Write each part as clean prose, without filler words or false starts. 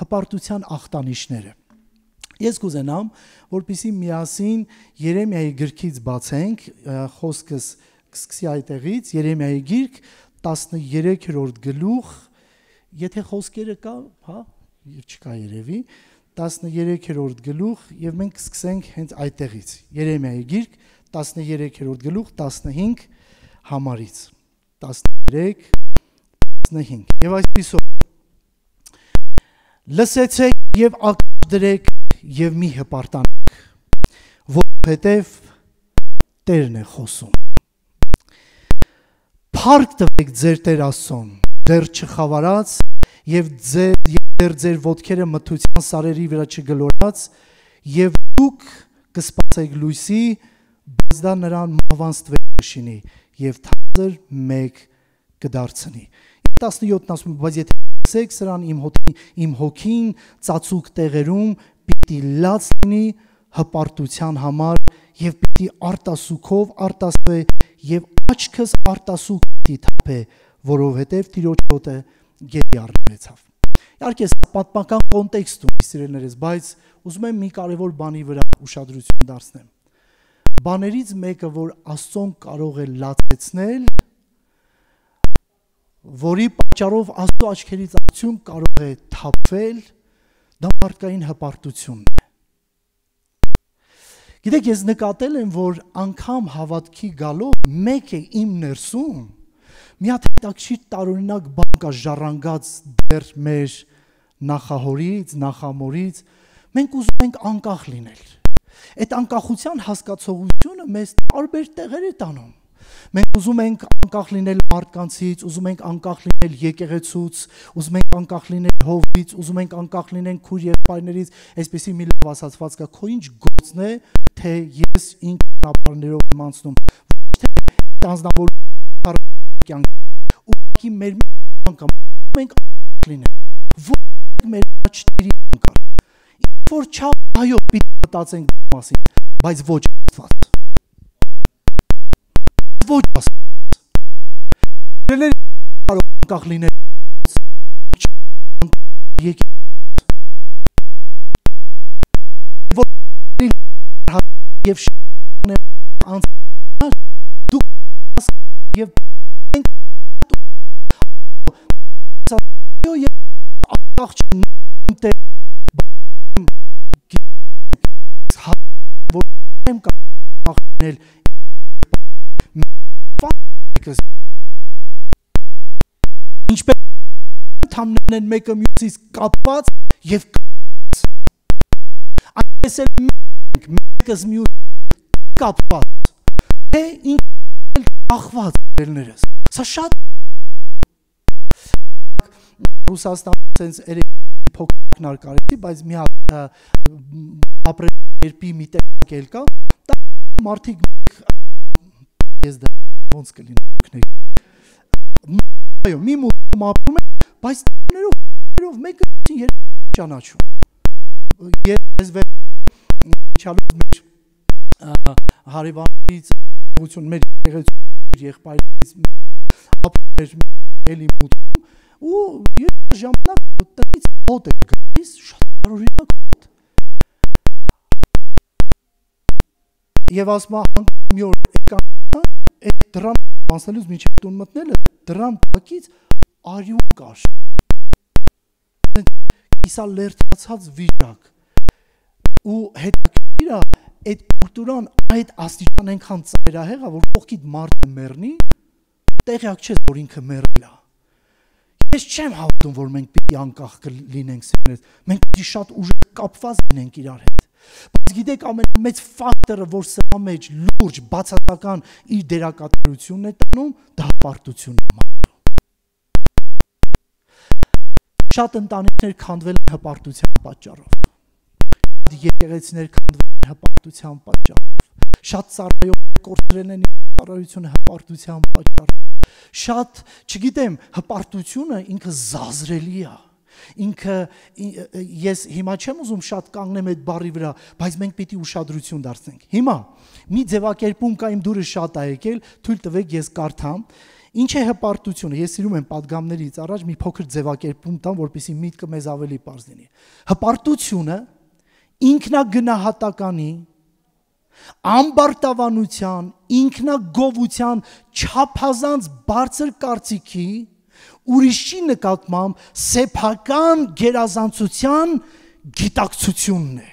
հպարտության ախտանիշները։ Ես կուզենամ, որպեսզի միասին Երեմիայի գրքից բացենք, խոսքս կսկսի այդտեղից, Երեմիայի գիրք 13-րդ գլուխ, եթե խոսքերը կա, հա, չկա երևի, 13-րդ գլուխ եւ մենք կսկսենք հենց այդտեղից։ Երեմիայի գիրք 13-րդ գլուխ 15 համարից 13-15 եւ այսպիսով լսեցեք եւ ակնարկ դրեք եւ մի հպարտանաք, որովհետեւ Տերն է խոսում։ Փառք տվեք ձեր Տեր Աստծուն, դեռ չխավարած եւ ձեր ոտքերը մթության սարերի վրա չգլորած, եւ դուք կսպասեք լույսի, բայց դա նրան մահվանցվեք կշինի եւ թազր մեկ կդարձնի։ 17-ն ասում է, բայց եթե ասեք սրան իմ հոգին ծածուկ տեղերում պիտի լաց լինի հպարտության համար եւ պիտի արտասուքով արտասվե եւ աչքս արտասուք պիտի թափե, որովհետեւ Տիրոջ հոտը գետի առնեցավ։ Իհարկե սա պատմական կոնտեքստում է, սիրելիներս, բայց ուզում եմ մի կարևոր բանի վրա ուշադրություն դարձնեմ։ Բաներից մեկը, որ Աստծուն կարող է լացեցնել, որի պատճառով Աստծո աչքերից արդյունք կարող է թափվել, դա մարդկային հպարտությունն է։ Գիտեք, ես նկատել եմ, որ անգամ հավատքի գալով մեկ է իմ ներսում մի հատ հետաքրքիր տարօրինակ բան կա ժառանգած դեռ մեր նախահորից, նախամորից, մենք ուզում ենք անկախ լինել։ Այդ անկախության հասկացողությունը մեզ տարբեր տեղեր է տանում։ Մենք ուզում ենք անկախ լինել մարդկանցից, ուզում ենք անկախ լինել եկեղեցուց, ուզում ենք անկախ լինել հովից, ուզում ենք անկախ լինել քույր եղբայրներից, այսպեսի մի լավ ասացված կա, քո ինչ գործն է, թե ես ինքնաբարներով եմ անցնում, ոչ թե անձնավոր կյանք, ուղղակի մեր անկամ մենք անկախ լինել, ոչ մեր աչքերի անկար, որ չափ այո պիտի մտածենք մասին, բայց ոչ Աստված։ Ոչ Աստված։ Դերներ կարող անկախ լինել եւ անց դուք եւ անկախ չեմ կանխնել ինչպես թամներն են մեկը մյուսից կապված եւ այնպես էլ մեկս մյուս կապված թե ինքն կախված ելներս սա շատ Ռուսաստանը sense երեք փոքր նարկարեցի բայց մի հատ ապրել երբի մի տեղ էլ կա դա մարդիկ ես դա ոնց կլինի այո մի մոտ ապրում է բայց ներով մեկը երբ ճանաչում ես վեճալով մեր հարևաններից ություն մեր եղբայրից ապրել էլի մոտ ու ես ժամանակ տնից հոտ է գալիս շատ տարօրինակ հոտ եւ ասма մի օր եկան այդ դրան անցնելուց մինչև տուն մտնելը դրան տակից արյուն կար իսա լերթացած վիճակ ու հետաքրքիր է այդ կուլտուրան այդ աստիճան այնքան ծայրահեղ է որ կողքիդ մարդը մեռնի տեղյակ չես որ ինքը մեռել է ես չեմ հավատում որ մենք պիտի անկախ լինենք սիրելիներս մենք պիտի շատ ուժեղ կապված լինենք իրար հետ բայց գիտեք ամենամեծ ֆակտորը որ սրա մեջ լուրջ բացասական իր դերակատարությունն է տանում դա հպարտությունն է շատ ընտանիքներ քանդվել են հպարտության պատճառով եկեղեցիներ քանդվել են հպարտության պատճառով շատ ծառայողներ կորցրել են ծառայությունը հպարտության պատճառով շատ չգիտեմ հպարտությունը ինքը զազրելի է ինքը ես հիմա չեմ ուզում շատ կանգնեմ այդ բառի վրա բայց մենք պիտի ուշադրություն դարձնենք հիմա մի ձևակերպում կա իմ դուրս շատ է եկել թույլ տվեք ես կարդամ Ինչ է հպարտությունը։ Ես սիրում եմ պատգամներից առաջ մի փոքր ձևակերպում տամ, որպեսզի միտքը մեզ ավելի պարզ լինի։ Հպարտությունը ինքնագնահատականի, ամբարտավանության, ինքնագովության, չափազանց բարձր կարծիքի, ուրիշի նկատմամբ սեփական գերազանցության գիտակցությունն է,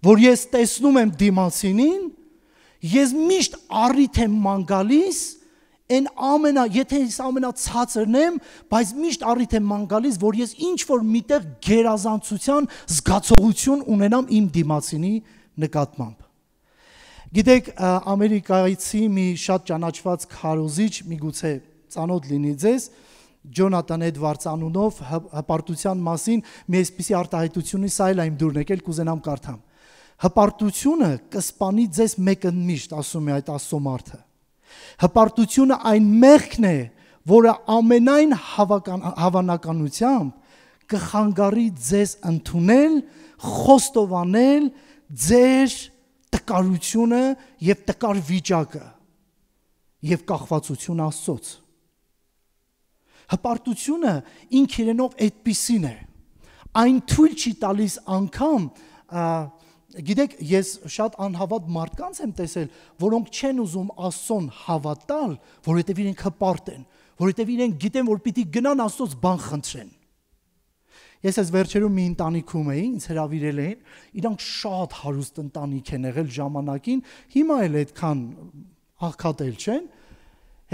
որ ես տեսնում եմ դիմացինին, ես միշտ առիթ եմ ման գալիս, եթե ես ամենացածրն եմ, բայց միշտ առիթ եմ ման գալիս, որ ես ինչ-որ միտեղ գերազանցության զգացողություն ունենամ իմ դիմացինի նկատմամբ։ Գիտեք, ամերիկայցի մի շատ ճանաչված քարոզիչ, միգուցե ծանոթ լինի ձեզ, Ջոնաթան Էդվարդս անունով հպարտության մասին մի այսպիսի արտահայտությունի, սա էլ այն դուրն եկել կուզենամ կարդամ։ Հպարտությունը կսպանի ձեզ մեկընդմիշտ, ասում է այդ Աստծո մարդը։ Հպարտությունը այն մեղքն է, որը ամենայն հավանականությամբ կխանգարի ձեզ ընդունել, խոստովանել ձեր տկարությունը եւ տկար վիճակը եւ կախվածություն Աստծոց։ Հպարտությունը ինք իրենով այդպիսին է։ Այն թույլ չի տալիս անգամ, գիտեք, ես շատ անհավատ մարդկանց եմ տեսել, որոնք չեն ուզում Աստծուն հավատալ, որովհետև իրենք հպարտ են, որովհետև իրենք գիտեն, որ պիտի գնան Աստծոց բան խնդրեն։ Ես այս վերջերում մի ընտանիքում էի, ինձ հրավիրել էին, իրանք շատ հարուստ ընտանիք են եղել ժամանակին, հիմա էլ այդքան աղքատել չեն։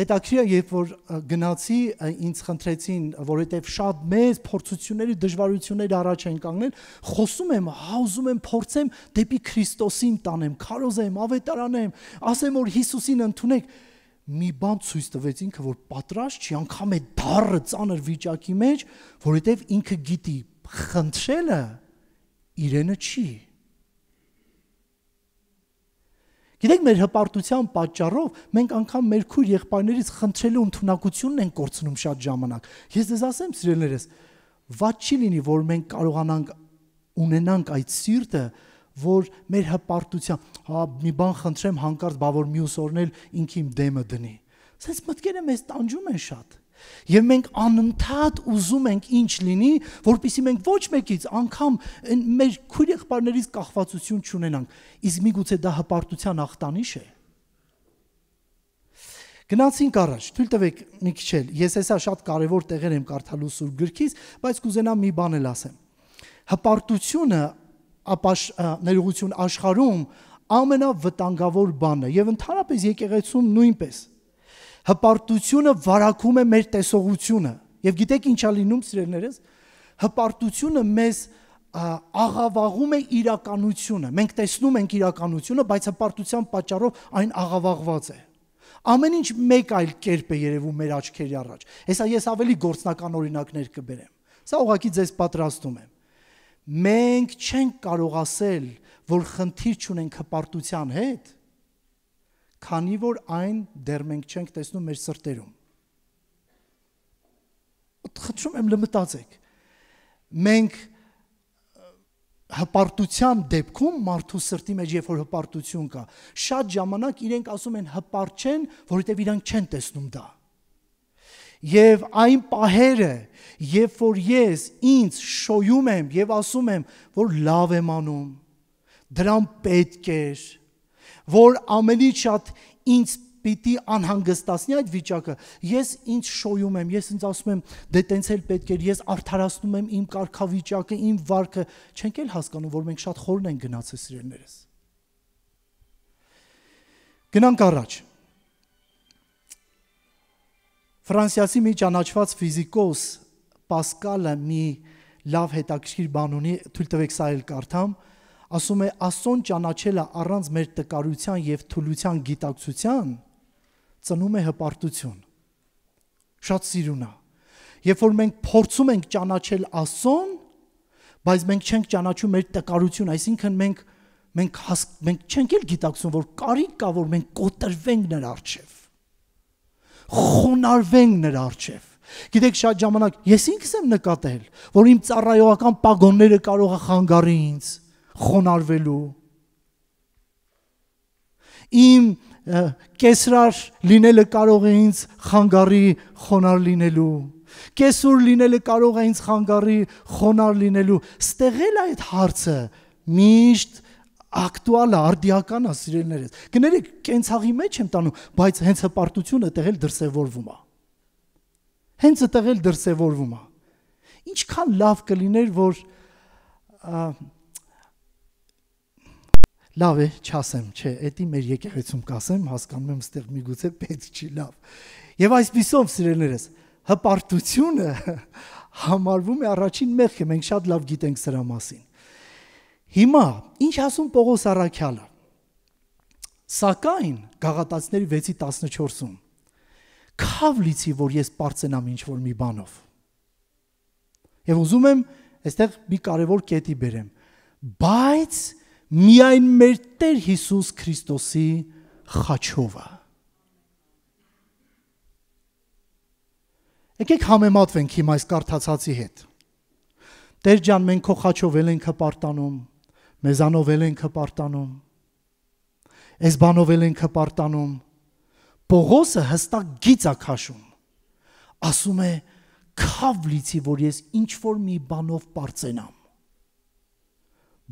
Հետաքրքիր է, երբ որ գնացի, ինձ խնդրեցին, որովհետև շատ մեծ փորձությունների, դժվարությունների առաջ են կանգնել, խոսում եմ, ուզում եմ փորձեմ դեպի Քրիստոսին տանեմ, քարոզեմ, ավետարանեմ, ասեմ, որ Հիսուսին ընդունեք։ Մի բան ցույց տվեց ինքը, որ պատրաստ չի, անգամ է դառը ծանր վիճակի մեջ, որովհետև ինքը գիտի, խնդրելը իրենը չի։ Գիտեք, մեր հպարտության պատճառով մենք անգամ մեր քույր եղբայրներից խնդրելու ընդունակությունն են կորցնում շատ ժամանակ։ Ես ձեզ ասեմ, սիրելիներս, վատ չի լինի, որ մենք կարողանանք ունենանք այդ սիրտը, որ մեր հպարտության, մի բան խնդրեմ հանկարծ, բա որ մյուս օրն էլ ինքը իմ դեմը դնի։ Սենց մտքերը մեզ տանջում են շատ։ Եվ մենք անընդհատ ուզում ենք ինչ լինի, որպեսզի մենք ոչ մեկից անգամ մեր քույր եղբայրներից կախվածություն չունենանք։ Իսկ միգուցե դա հպարտության ախտանիշ է։ Գնացինք առաջ, թույլ տվեք մի քիչ էլ։ Ես հեսա շատ կարևոր տեղեր եմ կարդալու Սուրբ Գրքից, բայց կուզենամ մի բան էլ ասեմ։ Հպարտությունը ներողություն աշխարհում ամենավտանգավոր բանն է եւ ընդհանրապես եկեղեցում նույնպես։ Հպարտությունը վարակում է մեր տեսողությունը եւ գիտեք ինչա լինում, սիրելիներս, հպարտությունը մեզ աղավաղում է իրականությունը։ Մենք տեսնում ենք իրականությունը, բայց հպարտության պատճառով այն աղավաղված է։ Ամեն ինչ մեկ այլ կերպ է երևում մեր աչքերի առաջ։ Հեսա ես ավելի գործնական օրինակներ կբերեմ։ Սա ուղղակի ձեզ պատրաստում եմ։ Մենք չենք կարող ասել, որ խնդիր չունենք հպարտության հետ, քանի որ այն դեռ մենք չենք տեսնում մեր սրտերում։ Խնդրում եմ լմտածեք։ Մենք հպարտության դեպքում մարդու սրտի մեջ երբ որ հպարտություն կա, շատ ժամանակ իրենք ասում են հպարտ չեն, որովհետև իրանք չեն տեսնում դա։ Եվ այն պահերը, երբ որ ես ինձ շոյում եմ եւ ասում եմ, որ լավ եմ անում, դրան պետք էր, որ ամենից շատ ինձ պիտի անհանգստացնի այդ վիճակը, ես ինձ շոյում եմ, ես ինձ ասում եմ, դե տենց էլ պետք էր, ես արդարացնում եմ իմ կարգավիճակը, իմ վարքը, չենք էլ հասկանում, որ մենք շատ խորն ենք գնացել, սիրելիներս։ Գնանք առաջ։ Ֆրանսիացի մի ճանաչված ֆիզիկոս Պասկալը մի լավ հետաքրքիր բան ունի, թույլ տվեք սա էլ կարդամ, ասում է Աստծուն ճանաչելը առանց մեր տկարության եւ թուլության գիտակցության ծնում է հպարտություն։ Շատ սիրուն է։ Երբ որ մենք փորձում ենք ճանաչել Աստծուն, բայց մենք չենք ճանաչում մեր տկարություն, այսինքն մենք չենք էլ գիտակցում, որ կարիք կա, որ մենք կոտրվենք նրա առջև, խոնարհվենք նրա առջև։ Գիտեք, շատ ժամանակ ես ինքս եմ նկատել, որ իմ ծառայողական պագոնները կարող է խանգարի ինձ խոնարհվելու։ Իմ կեսրար լինելը կարող է ինձ խանգարի խոնար լինելու, կեսուր լինելը կարող է ինձ խանգարի խոնար լինելու, ստեղել այդ հարցը միշտ ակտուալ է, արդիական է, սիրելիներս։ Կներեք, կենցաղի մեջ եմ տանում, բայց հենց հպարտությունը տեղել դրսևորվում է։ Հենց տեղել դրսևորվում է։ Ինչքան լավ կլիներ, որ լավ է, չասեմ, չէ, էդի մեր եկեղեցում կասեմ, հասկանում եմ, ստեղ միգուցե պետք չի լավ։ Եվ այսպիսով, սիրելիներս, հպարտությունը համարվում է առաջին մեղքը, մենք շատ լավ գիտենք սրա մասին։ Հիմա, ինչ ասում Պողոս առաքյալը, սակայն Գաղատացիների 6:14-ում, քավ լիցի, որ ես պարծենամ ինչ-որ մի բանով։ Եվ ուզում եմ այստեղ մի կարևոր կետի բերեմ, բայց միայն մեր Տեր Հիսուս Քրիստոսի խաչովը։ Եկեք համեմատվենք հիմա այս կարդացածի հետ։ Տեր ջան, մենք քո խաչով ենք հպարտանում, մեզանով ենք հպարտանում, այս բանով ենք հպարտանում։ Պողոսը հստակ գիծ է քաշում, ասում է քավ լիցի, որ ես ինչ-որ մի բանով պարծենամ,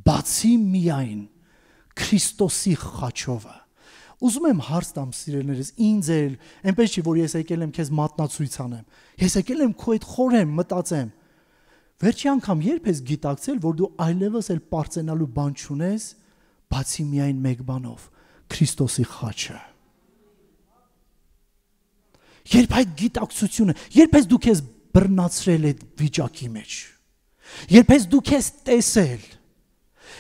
բացի միայն Քրիստոսի խաչովը։ Ուզում եմ հարց տամ, սիրելիներս, ինձ էլ, այնպես չի, որ ես եկել եմ քեզ մատնացույց անեմ, ես եկել եմ քո հետ խորեմ, մտածեմ։ Վերջի անգամ երբ ես գիտակցել, որ դու այլևս էլ պարծենալու բան չունես, բացի միայն մեկ բանով, Քրիստոսի խաչը։ Երբ այդ գիտակցությունը, երբ ես դու քեզ բռնացրել այդ վիճակի մեջ, երբ ես դու քեզ տեսել,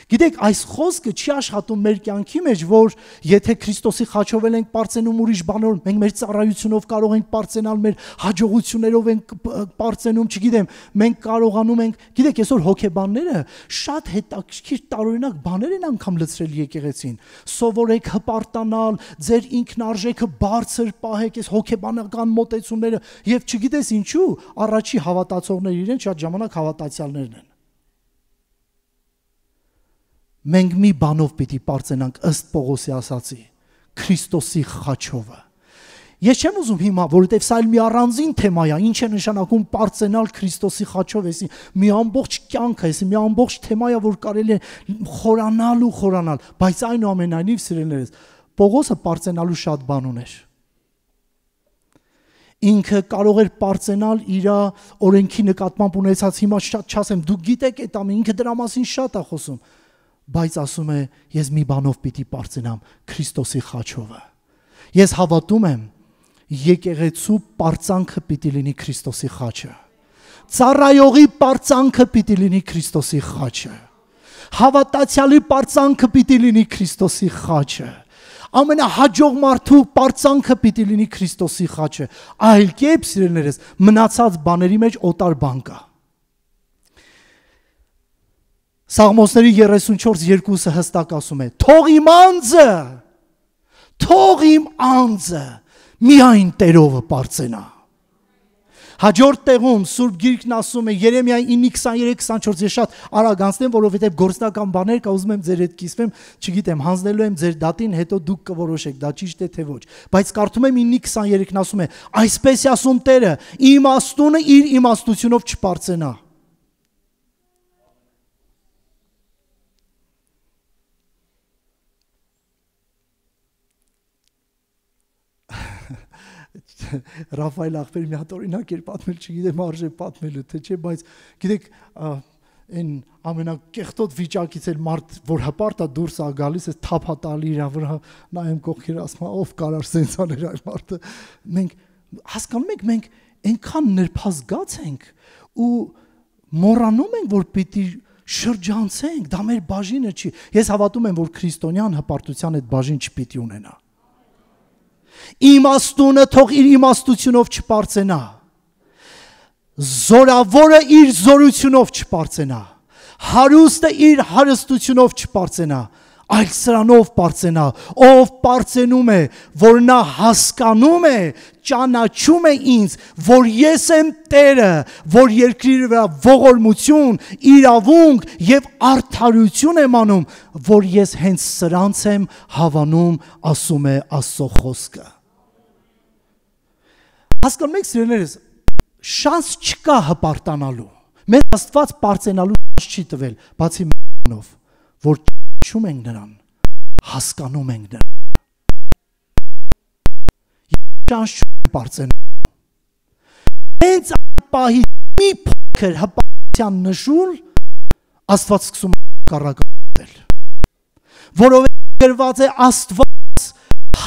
գիտեք, այս խոսքը չի աշխատում մեր կյանքի մեջ, որ եթե Քրիստոսի խաչով ենք պարծենում ուրիշ բանով, մենք մեր ծառայությունով կարող ենք պարծենալ, մեր հաջողություններով ենք պարծենում, չգիտեմ, մենք կարողանում ենք, գիտեք, այսօր հոգեբանները շատ հետաքրքիր տարօրինակ բաներ են անգամ լցրել եկեղեցին։ Սովորեք հպարտանալ, ձեր ինքնարժեքը բարձր պահեք, այս հոգեբանական մոտեցումները, եւ չգիտես ինչու, առաջի հավատացողները իրեն շատ ժամանակ հավատացյալներն են։ Մենք մի բանով պիտի պարծենանք ըստ Պողոսի ասացի, Քրիստոսի խաչովը։ Ես չեմ ուզում հիմա, որովհետև սա այլ մի առանձին թեմա է, ինչ է նշանակում պարծենալ Քրիստոսի խաչով, էսի մի ամբողջ կյանք է, էսի մի ամբողջ թեմա է, որ կարելի է խորանալ ու խորանալ, բայց այնուամենայնիվ, սիրելիներս, Պողոսը պարծենալու շատ բան ուներ։ Ինքը կարող էր պարծենալ իր օրենքի նկատմամբ ունեցած, հիմա շատ չասեմ, դուք գիտեք այդ ամեն, ինքը դրա մասին շատ է խոսում, բայց ասում է, ես մի բանով պիտի պարծենամ, Քրիստոսի խաչովը։ Ես հավատում եմ, եկեղեցու պարծանքը պիտի լինի Քրիստոսի խաչը։ Ծառայողի պարծանքը պիտի լինի Քրիստոսի խաչը։ Հավատացյալի պարծանքը պիտի լինի Քրիստոսի խաչը։ Ամենահաջող մարդու պարծանքը պիտի լինի Քրիստոսի խաչը։ Այլ կերպ, սիրելիներս, մնացած բաների մեջ օտար բան կա։ Սաղմոսների 34:2-ը հստակ ասում է. թող իմ անձը միայն Տերովը պարծենա։ Հաջորդ տեղում Սուրբ Գիրքն ասում է Երեմիայի 9:23-24, ես շատ արագ անցնեմ, որովհետև գործնական բաներ կա, ուզում եմ ձեր հետ կիսվեմ, չգիտեմ, հանձնելու եմ ձեր դատին, հետո դուք կորոշեք, դա ճիշտ է թե ոչ։ Բայց կարդում եմ 9:23-ն ասում է. այսպես է ասում Տերը, իմաստունը իր իմաստությունով չպարծենա։ Ռաֆայել ախպեր մի հատ օրինակ էր պատմել, չգիտեմ արժե պատմելու թե չէ, բայց գիտեք, այն ամենակեղտոտ վիճակից էլ մարդ, որ հպարտ է դուրս է գալիս, է թափա տալի իր վրա, նայեմ կողքեր ասում, ով կարար սենց աներ այդ մարդը։ Մենք հասկանում ենք, մենք այնքան նրբազգաց ենք ու մոռանում ենք, որ պիտի շրջանցենք, դա մեր բաժինը չի։ Ես հավատում եմ, որ քրիստոնյան հպարտության այդ բաժին չպիտի ունենա։ Իմաստունը թող իր իմաստությունով չպարծենա, զորավորը իր զորությունով չպարծենա, հարուստը իր հարստությունով չպարծենա, այլ սրանով պարծենա, ով պարծենում է, որ նա հասկանում է, ճանաչում է ինձ, որ ես եմ Տերը, որ երկրի վրա ողորմություն, իրավունք եւ արդարություն եմ անում, որ ես հենց սրանց եմ հավանում, ասում է Աստծո խոսքը։ Հասկանում եք, սիրելիներս, շանս չկա հպարտանալու։ Մեր Աստված պարծենալու շանս չի տվել, բացի մենով, որ ճանաչում ենք նրան, հասկանում ենք նրան։ Շանս չունենք պարծենալու։ Հենց այդ պահի մի փոքր հպարտության նշուլ Աստված սկսում է հակառակել։ Որովհետև գրված է Աստված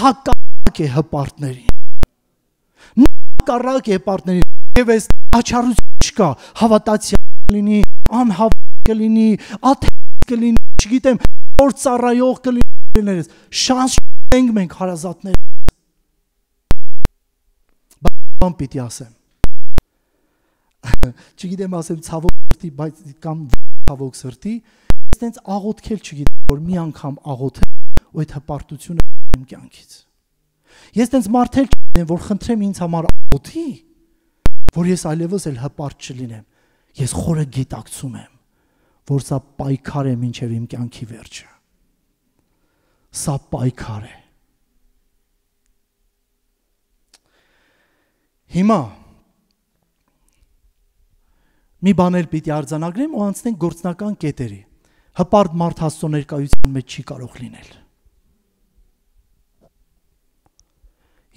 հակառակ է հպարտներին։ Նա հակառակ է հպարտներին, եւ այս աչառություն չկա, հավատացյալ կլինի, անհավատ կլինի, աթեիստ կլինի, չգիտեմ, որ ծառայող կլինի, շանս չունենք մենք հարազատներ։ Բան պիտի ասեմ։ Չգիտեմ ասեմ ցավոք սրտի, բայց կամ ցավոք սրտի, ես տենց աղոթքել չգիտեմ, որ մի անգամ աղոթեմ ու այդ հպարտությունը իմ կյանքից։ Ես տենց մարդել չգիտեմ, որ խնդրեմ ինձ համար աղոթի, որ ես այլևս էլ հպարտ չլինեմ։ Ես խորը գիտակցում եմ, որ սա պայքար է մինչև իմ կյանքի վերջը։ Սա պայքար է։ Հիմա մի բան էլ պիտի արձանագրեմ ու անցնենք գործնական կետերի։ Հպարտ մարդ Աստծո ներկայության մեջ չի կարող լինել։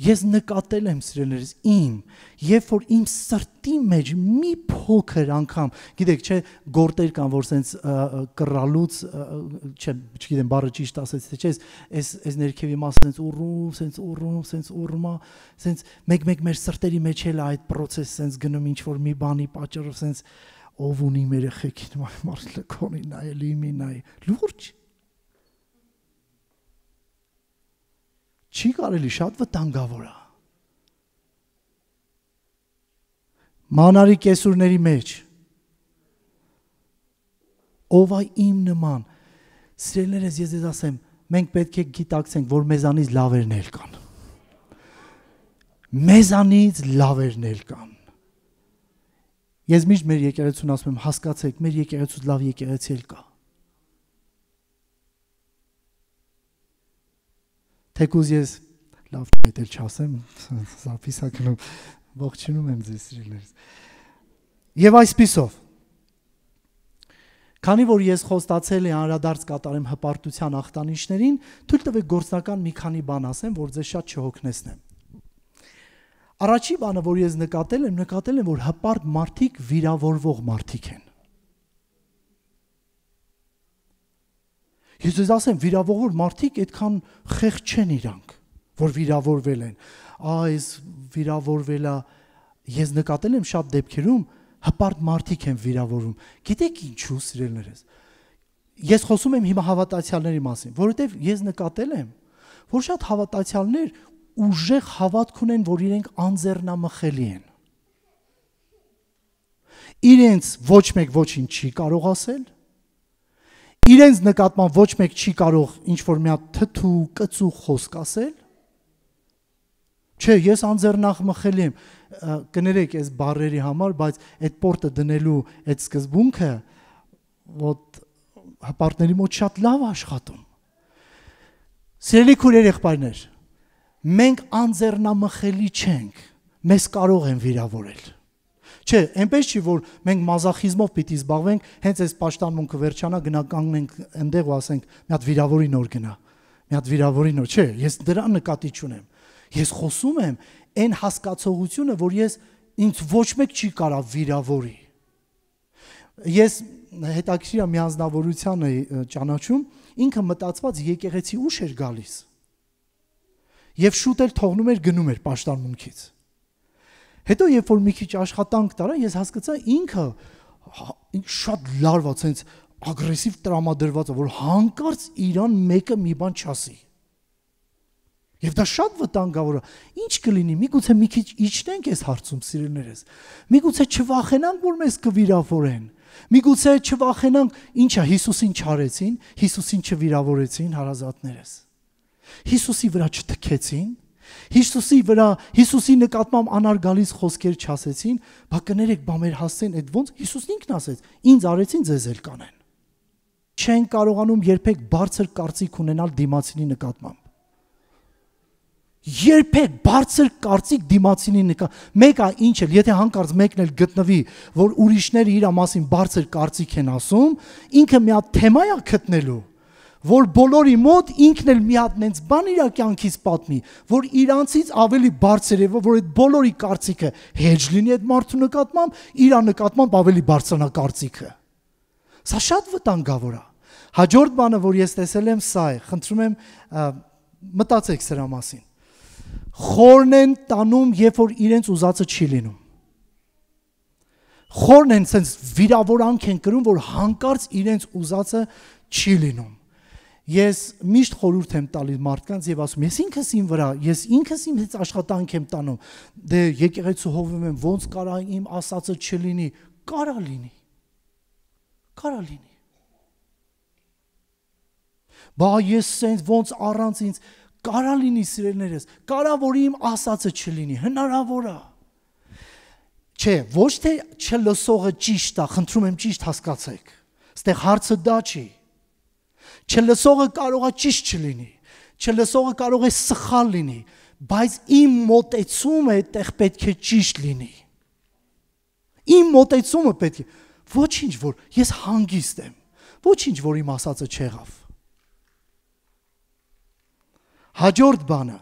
Ես նկատել եմ, սիրելիներս, երբ որ իմ սրտի մեջ մի փոքր անգամ, գիտեք, չէ, գործեր կան, որ սենց կռալուց, չգիտեմ, բառը ճիշտ ասեց, թե չէ, այս ներքևի մասը սենց ուռում, սենց մեկ մեր սրտերի մեջ էլ այդ process սենց գնում ինչ-որ մի բանի պատճառով, սենց ով ունի մեր երեխեքին, մարդ լքոնի նայել, իմի նայ, լուրջ։ Չի կարելի, շատ վտանգավոր է։ Մանարի կեսուրների մեջ ով է իմ նման։ Սիրելիներս, ես ձեզ ասեմ, մենք պետք է գիտակցենք, որ մեզանից լավերն էլ կան։ Մեզանից լավերն էլ կան։ Ես միշտ մեր եկեղեցուն ասում եմ, հասկացեք, մեր եկեղեցուց լավ եկեղեցի էլ կա։ Թեկուզ ես լավ չայտել չասեմ, զապիսակնում, ողջունում եմ ձեզ սիրելիներս։ Եվ այսպիսով, քանի որ ես խոստացել եմ անդրադարձ կատարեմ հպարտության ախտանիշներին, թույլ տվեք գործնական մի քանի բան ասեմ, որ ձեզ շատ չհոգնեցնեմ։ Առաջի բանը, որ ես նկատել եմ, որ հպարտ մարդիկ վիրավորվող մարդիկ են։ Ես ձեզ ասեմ, վիրավորվող մարդիկ այդքան խեղճ չեն իրանք, որ վիրավորվել են։ Այս վիրավորվել է, ես նկատել եմ շատ դեպքերում հպարտ մարդիկ են վիրավորվում։ Գիտեք ինչու, սիրելիներս։ Ես խոսում եմ հիմա հավատացյալների մասին, որովհետև ես նկատել եմ, որ շատ հավատացյալներ ուժեղ հավատք ունեն, որ իրենք անձեռնամխելի են։ Իրենց ոչ մեկ ոչինչ չի կարող ասել, իրենց նկատմամբ ոչ մեկ չի կարող ինչ-որ մի հատ թթու, կծու խոսք ասել։ Չէ, ես անձեռնամխելի եմ, կներեք այս բառերի համար, բայց այդ պորտը դնելու այդ սկզբունքը ոտ հպարտների մոտ շատ լավ աշխատում։ Սիրելի քույրեր, եղբայրներ, մենք անձեռնամխելի չենք, մեզ կարող են վիրավորել։ Չէ, այնպես չի, որ մենք մազախիզմով պիտի զբաղվենք, հենց այս պաշտամունքը վերջանա, գնա կանգնենք այնտեղ ու ասենք, մի հատ վիրավորի նոր գնա, մի հատ վիրավորի նոր, չէ, ես դրա նկատի չունեմ։ Ես խոսում եմ այն հասկացողությունը, որ ես ինձ ոչ մեկ չի կարող վիրավորի։ Ես հետաքրքիր մի անձնավորություն էի ճանաչում, ինքը մտածված եկեղեցի ուշ էր գալիս։ Եվ շուտ էլ թողնում էր գնում էր պաշտամունքից։ Հետո երբ որ մի քիչ աշխատանք տարա, ես հասկացա ինքը շատ լարված, հենց ագրեսիվ տրամադրված է, որ հանկարծ իրան մեկը մի բան չասի։ Եվ դա շատ վտանգավոր է։ Ինչ կլինի, միգուցե մի քիչ իջնենք այս հարցում, սիրելիներս։ Միգուցե չվախենանք, որ մեզ կվիրավորեն։ Միգուցե չվախենանք, ինչա Հիսուսին չարեցին, Հիսուսին չվիրավորեցին հարազատներս։ Հիսուսի վրա չթքեցին, Հիսուսի նկատմամբ անարգալից խոսքեր չասեցին, բա կներեք, բա մեր հասցեն այդ ոնց Հիսուսն ինքն ասեց, ինձ արեցին, ձեզ էլ կանեն։ Չեն կարողանում երբեք բարձր կարծիք ունենալ դիմացինի նկատմամբ։ Երբեք բարձր կարծիք դիմացինի նկատմամբ։ Մեկը ինչ էլ, եթե հանկարծ մեկն էլ գտնվի, որ ուրիշները իր մասին բարձր կարծիք են ասում, ինքը մի հատ թեմա է գտնելու, որ բոլորի մոտ ինքն էլ մի հատ նենց բան իր կյանքից պատմի, որ իրանցից ավելի բարձր է, որ այդ բոլորի կարծիքը հեջ լինի այդ մարդու նկատմամբ, իր նկատմամբ ավելի բարձրանա կարծիքը։ Սա շատ վտանգավոր է։ Հաջորդ բանը, որ ես տեսել եմ, սա է, խնդրում եմ մտածեք սրա մասին։ Խորն են տանում, երբ որ իրենց ուզածը չի լինում։ Խորն են sense վիրավորանք են կրում, որ հանկարծ իրենց ուզածը չի լինում։ Ես միշտ խորհուրդ եմ տալիս մարդկանց եւ ասում, ես ինքս իմ վրա, ես ինքս իմ հետ աշխատանք եմ տանում։ Դե եկեղեցու հովվում եմ, ոնց կարա իմ ասածը չլինի, կարա լինի։ Կարա լինի։ Բա ես sense ոնց առանց ինձ կարա լինի սիրելիներս, կարա որ իմ ասածը չլինի, հնարավոր է։ Չէ, ոչ թե չլսողը ճիշտ է, խնդրում եմ ճիշտ հասկացեք։ Այստեղ հարցը դա չի։ Չլսողը կարող է ճիշտ չլինի, չլսողը կարող է սխալ լինի, բայց իմ մոտեցումը այդտեղ պետք է ճիշտ լինի։ Իմ մոտեցումը պետք է, ոչինչ որ ես հանգիստ եմ, ոչինչ որ իմ ասածը չեղավ։ Հաջորդ բանը,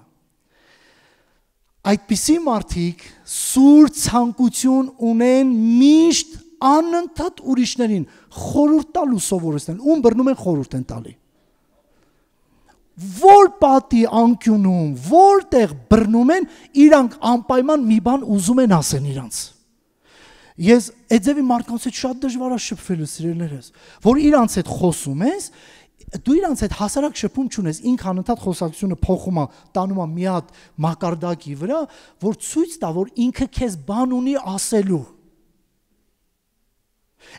այդպիսի մարդիկ սուր ցանկություն ունեն միշտ անընդհատ ուրիշներին խորհուրդ տալու սովորեցնել, ում բռնում են խորհուրդ են տալի։ Որ պատի անկյունում, որտեղ բռնում են, իրանք անպայման մի բան ուզում են ասեն իրանց։ Ես այդ ձևի մարդկանց հետ շատ դժվար է շփվելու սիրելիներս, որ իրանց հետ խոսում ես, դու իրանց հետ հասարակ շփում չունես, ինքը անընդհատ խոսակցությունը փոխում է, տանում է մի հատ մակարդակի վրա, որ ցույց տա, որ ինքը քեզ բան ունի ասելու։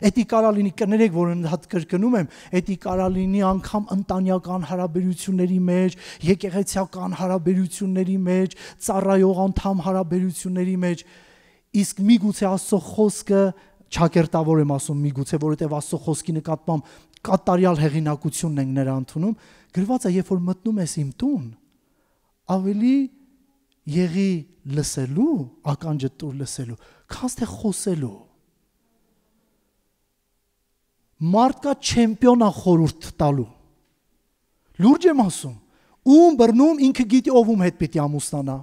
Էդի կարա լինի, կներեք, որ հատ կրկնում եմ, էդի կարա լինի անգամ ընտանեկան հարաբերությունների մեջ, եկեղեցիական հարաբերությունների մեջ, ծառայող անդամ հարաբերությունների մեջ, իսկ միգուցե Աստծո խոսքը ճակերտավոր եմ ասում միգուցե, որովհետև Աստծո խոսքի նկատմամբ կատարյալ հեղինակությունն ենք նրա ընդունում, գրված է, երբ որ մտնում ես իմ տուն, ավելի եղի լսելու, ականջը տուր լսելու, քան թե խոսելու։ Մարդկա չեմպիոնա խորհուրդ տալու։ Լուրջ եմ ասում, ում բռնում ինքը գիտի ով ում հետ պիտի ամուսնանա։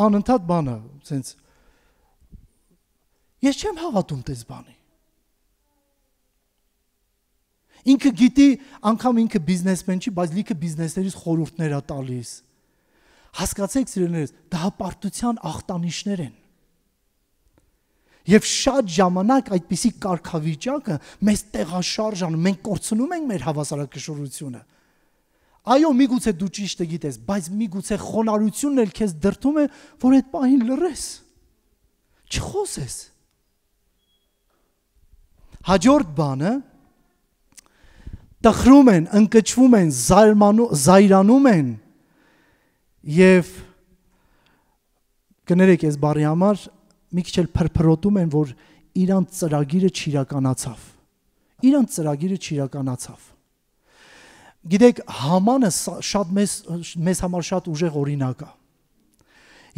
Անընդհատ բանը, sense ես չեմ հավատում տես բանի։ Ինքը գիտի, անգամ ինքը բիզնեսմեն չի, բայց լիքը բիզնեսներից խորհուրդներ է տալիս։ Հասկացեք սիրելիներս, դա հպարտության ախտանիշներ են։ Եվ շատ ժամանակ այդպիսի կարգավիճակը մեզ տեղաշարժանում, մենք կորցնում ենք մեր հավասարակշռությունը։ Այո, միգուցե դու ճիշտը գիտես, բայց միգուցե խոնարհությունն էլ քեզ դրդում է, որ այդ պահին լռես, չխոսես։ Հաջորդ բանը, տխրում են, ընկճվում են, զայրանում են և կներեք ես բարի համար, մի քիչ էլ փրփրոտում են, որ իրանց ծրագիրը չիրականացավ։ Իրանց ծրագիրը չիրականացավ։ Գիտեք, Համանը շատ մեզ համար շատ ուժեղ օրինակ է։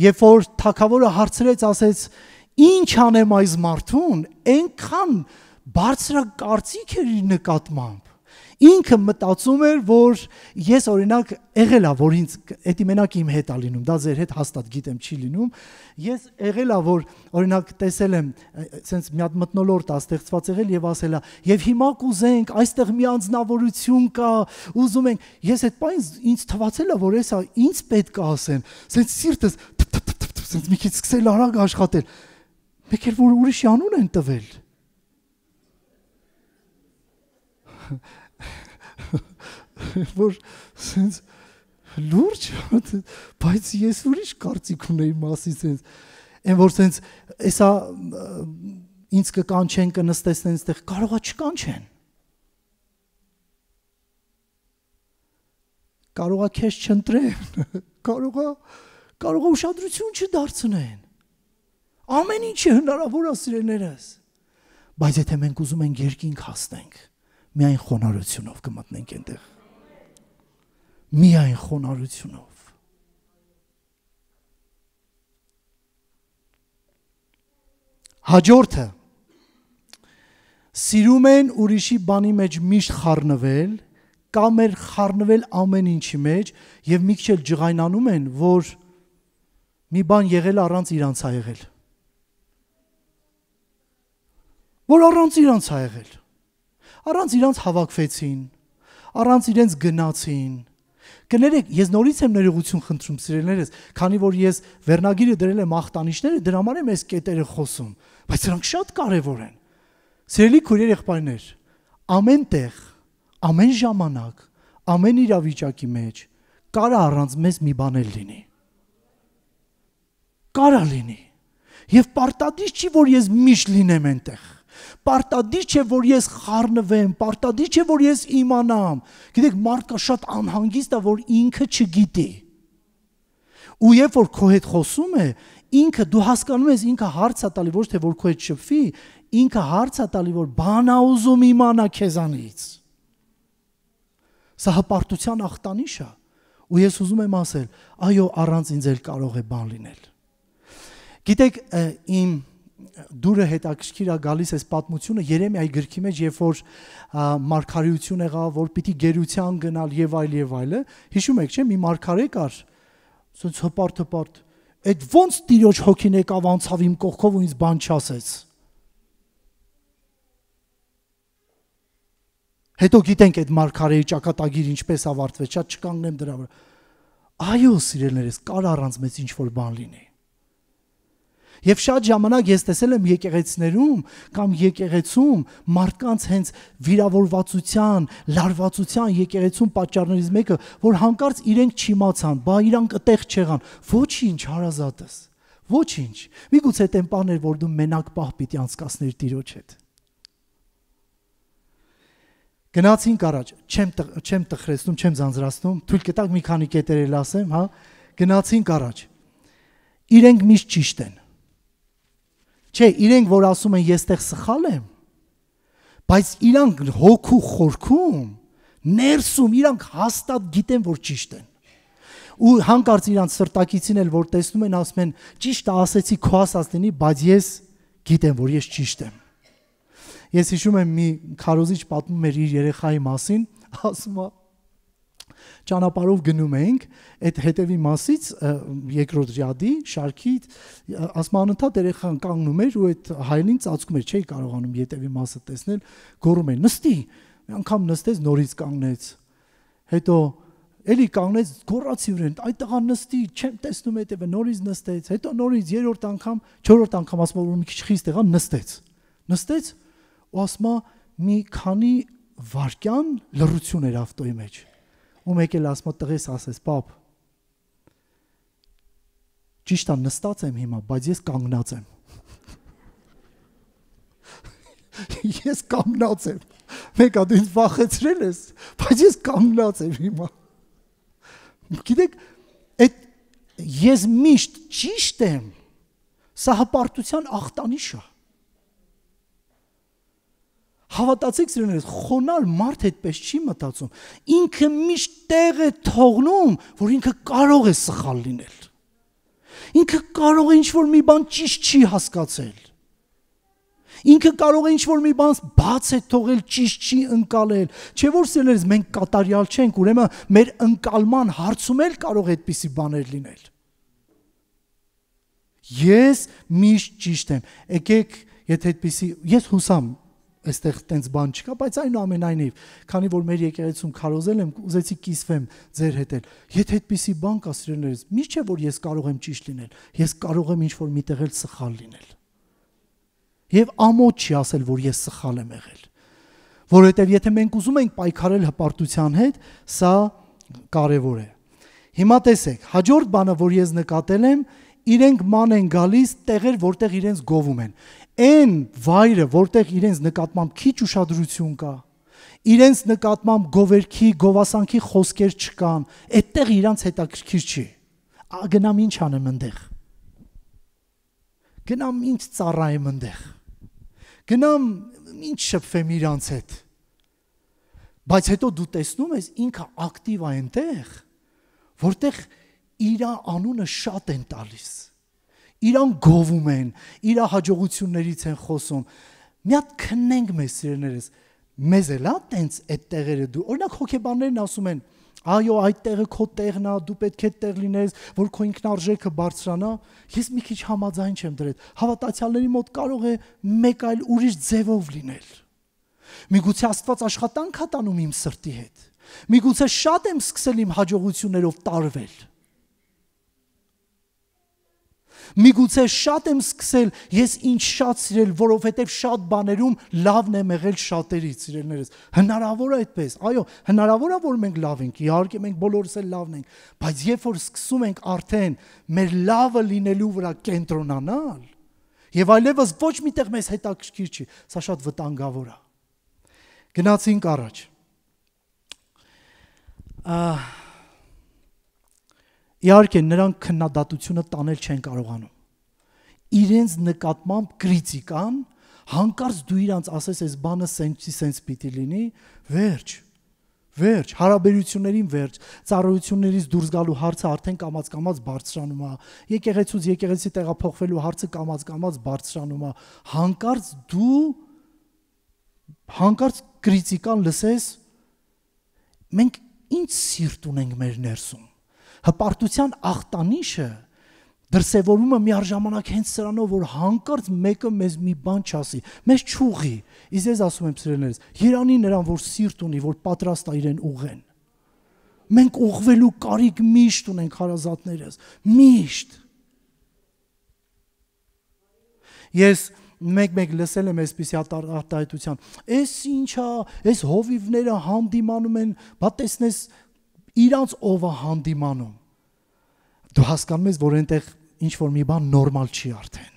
Երբ որ թագավորը հարցրեց, ասեց, ինչ անեմ այս մարդուն, այնքան բարձրակարծիք էր իր նկատմամբ։ Ինքը մտածում էր, որ ես օրինակ եղել է, որ ինձ էդի մենակ իմ հետ է լինում, դա ձեր հետ հաստատ գիտեմ չի լինում, ես եղել է, որ օրինակ տեսել եմ, սենց մի հատ մթնոլորտ է ստեղծված եղել եւ ասել է, եւ հիմա կուզենք, այստեղ մի անձնավորություն կա, ուզում ենք, ես այդ պահին ինձ թվացել է, որ էսա ինձ պետք է ասեն, սենց սիրտս սենց մի քիչ սկսել արագ աշխատել, մեկ էլ որ ուրիշի անուն են տվել։ Որ սենց լուրջ, բայց ես ուրիշ կարծիք ունեի մասի սենց, Այն որ sense էսա ինձ կկանչեն, կնստեցնեն այստեղ, կարողա չկանչեն։ Կարողա քեզ չընտրեն, կարողա ուշադրություն չդարձնեն։ Ամեն ինչը հնարավոր է սիրելիներս։ Բայց եթե մենք ուզում ենք երկինք հասնենք, միայն խոնարհությունով կմտնենք այնտեղ։ Միայն խոնարհությունով։ Հաջորդը սիրում են ուրիշի բանի մեջ միշտ խառնվել, կամ էլ խառնվել ամեն ինչի մեջ եւ մի քիչ ջղայնանում են, որ մի բան եղել առանց իրանց ա եղել։ Որ առանց իրանց ա եղել։ Առանց իրանց հավաքվեցին, առանց իրենց գնացին։ Կներեք, ես նորից եմ ներողություն խնդրում սիրելիներս, քանի որ ես վերնագիրը դրել եմ ախտանիշները, դրա համար եմ այս կետերը խոսում, բայց դրանք շատ կարևոր են։ Սիրելի քույրեր, եղբայրներ, ամեն տեղ, ամեն ժամանակ, ամեն իրավիճակի մեջ կարա առանց մեզ մի բան էլ լինի։ Կարա լինի։ Եվ պարտադիր չի, որ ես միշտ լինեմ այնտեղ։ Պարտադիր չէ, որ ես խառնվեմ, պարտադիր չէ, որ ես իմանամ։ Գիտեք, մարդը շատ անհանգիստ է, որ ինքը չգիտի։ Ու երբ որ քո հետ խոսում է, ինքը դու հասկանում ես, ինքը հարց է տալի, ոչ թե որ քո հետ շփվի, ինքը հարց է տալի, որ բան ա ուզում իմանա քեզանից։ Սա հպարտության ախտանիշ է։ Ու ես ուզում եմ ասել, այո, առանց ինձ էլ կարող է բան լինել։ Գիտեք, իմ դուրը հետաքրքիր է գալիս այս պատմությունը Երեմիայի գրքի մեջ, երբ որ մարգարեություն եղավ, որ պիտի գերության գնալ եւ այլը, հիշում եք, չէ՞, մի մարգարե կար, ասենց հպարտ, այդ ոնց Տիրոջ հոգին եկավ անցավ իմ կողքով ու ինձ բան չասեց։ Հետո գիտենք այդ մարգարեի ճակատագիր ինչպես ավարտվեց, շատ չկանգնեմ դրա վրա։ Այո, սիրելիներս, կար առանց մեծ ինչ-որ բան լինի։ Եվ շատ ժամանակ ես տեսել եմ եկեղեցիներում կամ եկեղեցում մարդկանց հենց վիրավորվածության, լարվածության եկեղեցում պատճառներից մեկը, որ հանկարծ իրենք չիմացան, բա իրանք այդտեղ չեղան։ Ոչինչ, հարազատս, ոչինչ։ Միգուցե այդ բան էր, որ դու մենակ պահ պիտի անցկացներ Տիրոջ հետ։ Գնացինք առաջ, չեմ տխրեցնում, չեմ ձանձրացնում, թույլ կտակ մի քանի կետեր էլ ասեմ, հա։ Գնացինք առաջ։ Իրենք միշտ ճիշտ են։ Չէ, իրենք որ ասում են ես տեղ սխալ եմ, բայց իրանք հոգու խորքում, ներսում իրանք հաստատ գիտեն, որ ճիշտ են։ Ու հանկարծ իրանք սրտակիցին էլ որ տեսնում են, ասում են ճիշտ է ասեցի, քո ասած լինի, բայց ես գիտեմ, որ ես ճիշտ եմ։ Ես հիշում եմ մի քարոզիչ պատմում էր իր երեխայի մասին, ասում է ճանապարհով գնում էինք, այդ հետևի մասից երկրորդ ռյադի շարքի ասում անընդհատ երեխան կանգնում էր ու այդ հայելին ծածկում էր, չէի կարողանում հետևի մասը տեսնել, գոռում էր նստի, մի անգամ նստեց, նորից կանգնեց, հետո էլի կանգնեց, գոռացի վրան, այդ տղան նստի, չեմ տեսնում հետևը, նորից նստեց, հետո նորից երրորդ անգամ, չորրորդ անգամ ասում որ մի քիչ խիստ եղան, նստեց ու ասում մի քանի վայրկյան լռություն էր ավտոյի մեջ։ Ու մեկ էլ ասում տղես ասես, պապ, ճիշտ է նստած եմ հիմա, բայց ես կանգնած եմ։ Ես կանգնած եմ։ Մեկը դու ինձ վախեցրել ես, բայց ես կանգնած եմ հիմա։ Գիտեք, այդ ես միշտ ճիշտ եմ, սա հպարտության ախտանիշ է։ Հավատացեք սիրելիներս, խոնար մարդ այդպես չի մտածում։ Ինքը միշտ տեղ է թողնում, որ ինքը կարող է սխալ լինել։ Ինքը կարող է ինչ-որ մի բան ճիշտ չի հասկացել։ Ինքը կարող է ինչ-որ մի բան բաց է թողել, ճիշտ չի ընկալել։ Չէ՞ որ սիրելիներս մենք կատարյալ չենք, ուրեմն մեր ընկալման հարցում էլ կարող է այդպիսի բաներ լինել։ Ես միշտ ճիշտ եմ։ Եկեք, եթե այդպիսի, ես հուսամ այստեղ տենց բան չկա, բայց այնուամենայնիվ, քանի որ մեր եկեղեցում քարոզել եմ, ուզեցի կիսվեմ ձեր հետ էլ։ Եթե այդպիսի բան կա սիրելիներս, միշտ չէ որ ես կարող եմ ճիշտ լինել, ես կարող եմ ինչ-որ միտեղ էլ սխալ լինել։ Եվ ամոթ չի ասել, որ ես սխալ եմ եղել։ Որովհետև եթե մենք ուզում ենք պայքարել հպարտության հետ, սա կարևոր է։ Հիմա տեսեք, հաջորդ բանը, որ ես նկատել եմ, իրենք ման են գալիս տեղեր, որտեղ իրենց գովում են։ Այն վայրը, որտեղ իրենց նկատմամբ քիչ ուշադրություն կա, իրենց նկատմամբ գովերքի, գովասանքի խոսքեր չկան, այդտեղ իրանց հետաքրքիր չի։ Գնամ ինչ անեմ այնտեղ։ Գնամ ինչ ծառայեմ այնտեղ։ Գնամ ինչ շփվեմ իրանց հետ։ Բայց հետո դու տեսնում ես ինքը ակտիվ է այնտեղ, որտեղ իր անունը շատ են տալիս։ Իրան գովում են, իր հաջողություններից են խոսում։ Մի հատ քննենք մեզ սիրելիներս, մեզ էլա տենց այդ տեղերը դու։ Օրինակ հոգեբաններն ասում են, այո, այդ տեղը քո տեղն է, դու պետք է տեղ լինես, որ քո ինքնարժեքը բարձրանա։ Ես մի քիչ համաձայն չեմ դրել։ Հավատացյալների մոտ կարող է մեկ այլ ուրիշ ձևով լինել։ Միգուցե Աստված աշխատանք է տանում իմ սրտի հետ։ Միգուցե շատ եմ սկսել իմ հաջողություններով տարվել։ Միգուցե շատ եմ սկսել ես ինչ շատ սիրել, որովհետև շատ բաներում լավն եմ եղել շատերից, սիրելիներս։ Հնարավոր է այդպես։ Այո, հնարավոր է, որ մենք լավ ենք, իհարկե մենք բոլորս էլ լավն ենք, բայց երբ որ սկսում ենք արդեն մեր լավը լինելու վրա կենտրոնանալ, եւ այլևս ոչ միտեղ մեզ հետաքրքիր չի, սա շատ վտանգավոր է։ Գնացինք առաջ։ Իհարկե նրանք քննադատությունը տանել չեն կարողանում։ Իրենց նկատմամբ կրիտիկան, հանկարծ դու իրանց ասես այս բանը սենց պիտի լինի, վերջ, հարաբերություններին վերջ, ծառայություններից դուրս գալու հարցը արդեն կամաց բարձրանում է, եկեղեցուց եկեղեցի տեղափոխվելու հարցը կամաց բարձրանում է, հանկարծ կրիտիկան լսես, մենք ինչ սիրտ ունենք մեր ներսում։ Հպարտության ախտանիշը դրսևորումը միաժամանակ հենց սրանով, որ հանկարծ մեկը մեզ մի բան չասի, մեզ չուղի։ Իսկ ես ասում եմ սիրելիներս, երանի նրան, որ սիրտ ունի, որ պատրաստ է իրեն ուղղեն։ Մենք ուղղվելու կարիք միշտ ունենք հարազատներս, միշտ։ Ես մեկ լսել եմ այսպիսի արտահայտության։ Էս ինչա, այս հովիվները հանդիմանում են, բա տեսնես իրանց ով է հանդիմանում։ Դու հասկանում ես, որ այնտեղ ինչ-որ մի բան նորմալ չի արդեն։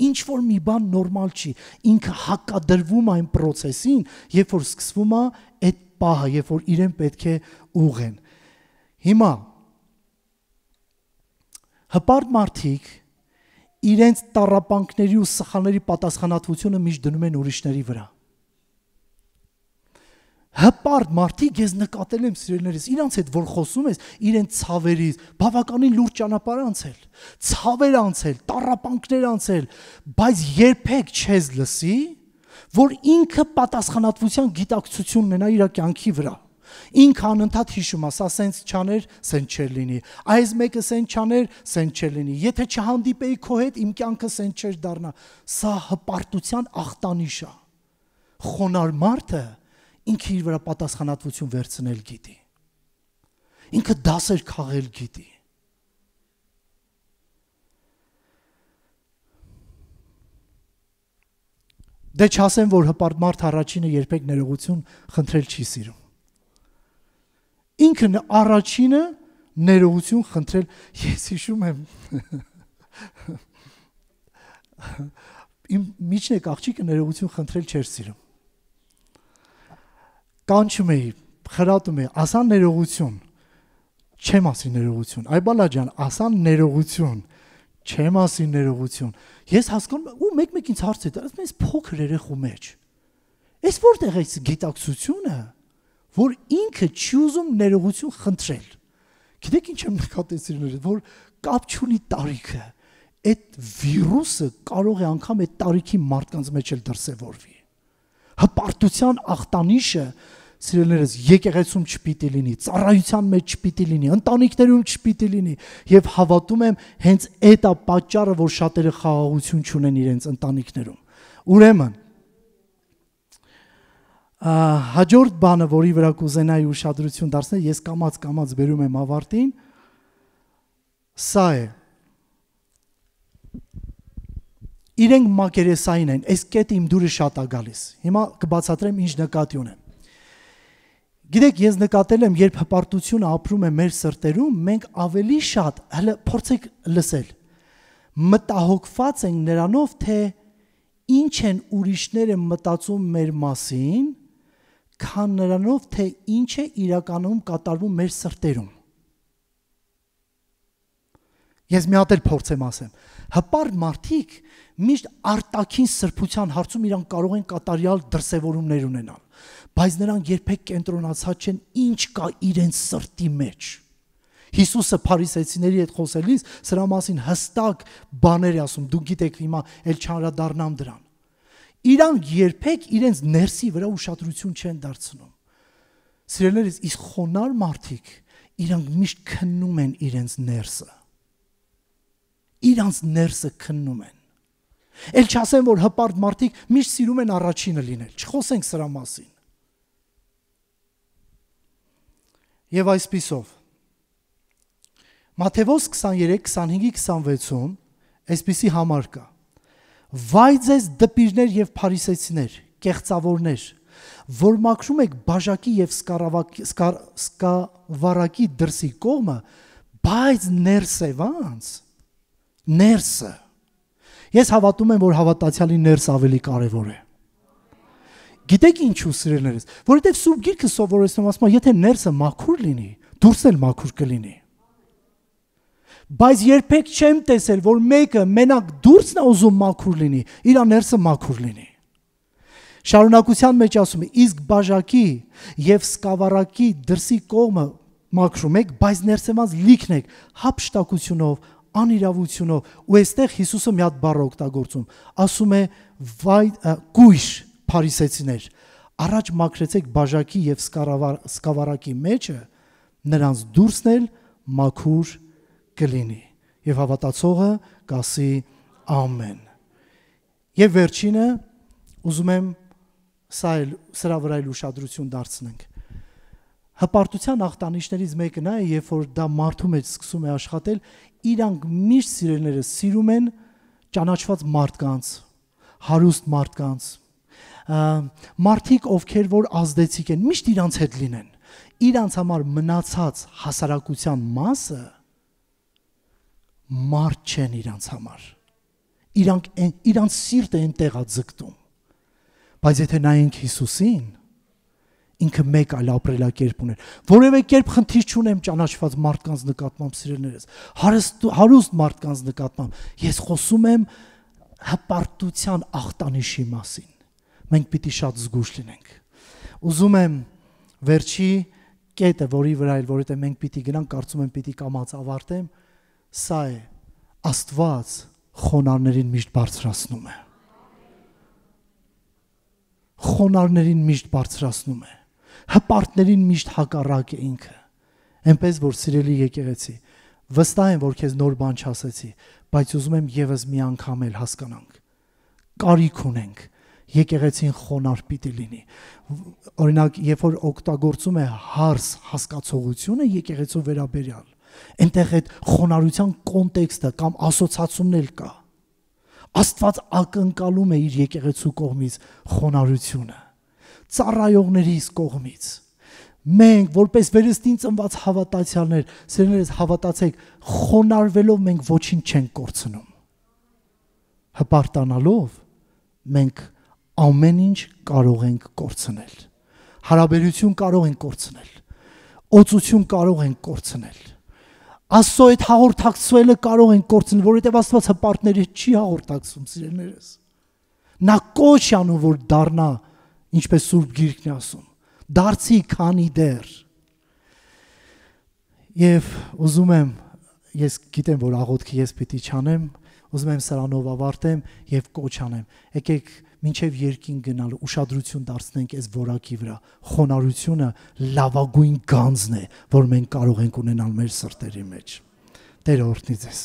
Ինչ-որ մի բան նորմալ չի։ Ինքը հակադրվում այն պրոցեսին, երբ որ սկսվում է այդ պահը, երբ որ իրեն պետք է ուղղեն։ Հիմա հպարտ մարդիկ իրենց տառապանքների ու սխալների պատասխանատվությունը միշտ դնում են ուրիշների վրա։ Հպարտ մարդիկ ես նկատել եմ սիրելիներս, իրանց հետ որ խոսում ես, իրենց ցավերից, բավականին լուրջ ճանապարհ անցել, ցավեր անցել, տառապանքներ անցել, բայց երբեք չես լսի, որ ինքը պատասխանատվության գիտակցություն ունենա իր կյանքի վրա։ Ինքը անընդհատ հիշում է, սա սենց չաներ, սենց չէր լինի, այս մեկը սենց չաներ, սենց չէր լինի, եթե չհանդիպեի քո հետ, իմ կյանքը սենց չէր դառնա։ Սա հպարտության ախտանիշ է։ Խոնարհ մարդը ինքը իր վրա պատասխանատվություն վերցնել գիտի։ Ինքը դասեր քաղել գիտի։ Դե չասեմ, որ հպարտ մարդ առաջինը երբեք ներողություն խնդրել չի սիրում։ Ինքը առաջինը ներողություն խնդրել, ես հիշում եմ, իմ միջնեք աղջիկը ներողություն խնդրել չէր սիրում։ Կանչում էի, խրատում էի, ասան ներողություն, չեմ ասի ներողություն, այ բալա ջան, ասան ներողություն, չեմ ասի ներողություն։ Ես հասկանում եմ, ու մեկ ինձ հարց է տալիս, ես փոքր երեխու մեջ։ Էս որտեղ է գիտակցությունը, որ ինքը չի ուզում ներողություն խնդրել։ Գիտեք ինչ եմ նկատել սիրելիներ, որ կապ չունի տարիքը, այդ վիրուսը կարող է անգամ այդ տարիքի մարդկանց մեջ էլ դրսևորվի։ Հպարտության ախտանիշը սիրելիներս եկեղեցում չպիտի լինի, ծառայության մեջ չպիտի լինի, ընտանիքներում չպիտի լինի, եւ հավատում եմ հենց այդ է պատճառը, որ շատերը խաղաղություն չունեն իրենց ընտանիքներում։ Ուրեմն հաջորդ բանը, որի վրա կուզենայի ուշադրություն դարձնել, ես կամաց բերում եմ ավարտին, սա է։ Իրենք մակերեսային են, այս կետը իմ դուրը շատ է գալիս։ Հիմա կբացատրեմ ինչ նկատի ունեմ։ Գիտեք, ես նկատել եմ, երբ հպարտությունը ապրում է մեր սրտերում, մենք ավելի շատ, հələ փորձեք լսել, մտահոգված ենք նրանով, թե ինչ են ուրիշները մտածում մեր մասին, քան նրանով, թե ինչ է իրականում կատարվում մեր սրտերում։ Ես մի հատ էլ փորձեմ ասեմ, հպարտ մարդիկ միշտ արտաքին սրբության հարցում իրանք կարող են կատարյալ դրսևորումներ ունենալ, բայց նրանք երբեք կենտրոնացած չեն ինչ կա իրենց սրտի մեջ։ Հիսուսը փարիսեցիների հետ խոսելիս սրա մասին հստակ բաներ է ասում, դուք գիտեք հիմա էլ չանդրադառնամ դրան։ Իրանք երբեք իրենց ներսի վրա ուշադրություն չեն դարձնում։ Սիրելիներս, իսկ խոնար մարդիկ իրանք միշտ քննում են իրենց ներսը։ Իրանց ներսը քննում են։ Էլ չասեմ, որ հպարտ մարդիկ միշտ սիրում են առաջինը լինել, չխոսենք սրա մասին։ Եվ այսպիսով Մատթեոս 23:25-26-ում այսպիսի համար կա. Վայ ձեզ դպիրներ եւ փարիսեցիներ, կեղծավորներ, որ մաքրում եք բաժակի եւ սկավառակի դրսի կողմը, բայց ներսը ո՞նց։ Ներսը։ Ես հավատում եմ, որ հավատացյալի ներսը ավելի կարևոր է։ Գիտեք ինչու, սիրելիներս, որովհետեւ Սուրբ Գիրքը սովորեցնում ասում է, եթե ներսը մաքուր լինի, դուրսն էլ մաքուր կլինի։ Բայց երբեք չեմ տեսել, որ մեկը մենակ դուրսն է ուզում մաքուր լինի, իր ներսը մաքուր լինի։ Շարունակության մեջ ասում է, իսկ բաժակի եւ սկավառակի դրսի կողմը մաքրում եք, բայց ներսեված լիքն եք հափշտակությունով, անիրավությունով, ու այստեղ Հիսուսը մի հատ բառ օգտագործում, ասում է կույր փարիսեցիներ, առաջ մաքրեցեք բաժակի եւ սկավառակի մեջը, նրանց դուրսն էլ մաքուր կլինի, եւ հավատացողը կասի ամեն։ Եվ վերջինը ուզում եմ սրա վրա ուշադրություն դարձնենք։ Հպարտության ախտանիշներից մեկը նա է, երբ որ դա մարդու մեջ սկսում է աշխատել, իրանք միշտ սիրելիները սիրում են ճանաչված մարդկանց, հարուստ մարդկանց, մարդիկ, ովքեր որ ազդեցիկ են, միշտ իրանց հետ լինեն։ Իրանց համար մնացած հասարակության մասը մարդ չեն իրանց համար։ Իրանց սիրտը այնտեղ է ձգտում։ Բայց եթե նայենք Հիսուսին, ինքը մեկ այլ ապրելակերպ ուներ։ Որևէ կերպ խնդիր չունեմ ճանաչված մարդկանց նկատմամբ, սիրելիներս, հարուստ մարդկանց նկատմամբ։ Ես խոսում եմ հպարտության ախտանիշի մասին։ Մենք պիտի շատ զգույշ լինենք։ Ուզում եմ վերջի կետը, որի վրա էլ որովհետև մենք պիտի գնանք, կարծում եմ պիտի կամաց ավարտեմ, սա է. Աստված խոնարհներին միշտ բարձրացնում է։ Խոնարհներին միշտ բարձրացնում է։ Հպարտներին միշտ հակառակ է ինքը։ Այնպես որ սիրելի եկեղեցի, վստահ եմ, որ քեզ նոր բան չասեցի, բայց ուզում եմ եւս մի անգամ էլ հասկանանք։ Կարիք ունենք եկեղեցին խոնարհ պիտի լինի։ Օրինակ, երբ որ օգտագործում է հարս հասկացողությունը եկեղեցու վերաբերյալ, այնտեղ այդ խոնարհության կոնտեքստը կամ ասոցացումն էլ կա։ Աստված ակնկալում է իր եկեղեցու կողմից խոնարհությունը, ծառայողներիս կողմից։ Մենք, որպես վերստին ծնված հավատացյալներ, սիրելիներս, հավատացեք, խոնարհվելով մենք ոչինչ չենք կորցնում։ Հպարտանալով մենք ամեն ինչ կարող ենք կորցնել։ Հարաբերություն կարող ենք կորցնել։ Օծություն կարող ենք կորցնել։ Աստծո այդ հաղորդակցվելը կարող ենք կորցնել, որովհետև Աստված հպարտների չի հաղորդակցում, սիրելիներս։ Նա կոչ է անում, որ դառնա, ինչպես Սուրբ Գիրքն է ասում, դարձի քանի դեռ։ Եվ ուզում եմ, ես գիտեմ, որ աղոթքը ես պիտի չանեմ, ուզում եմ սրանով ավարտեմ եւ կոչ անեմ։ Եկեք մինչև երկին գնալու ուշադրություն դարձնենք այս որակի վրա։ Խոնարհությունը լավագույն գանձն է, որ մենք կարող ենք ունենալ մեր սրտերի մեջ։ Տերը օրհնի ձեզ։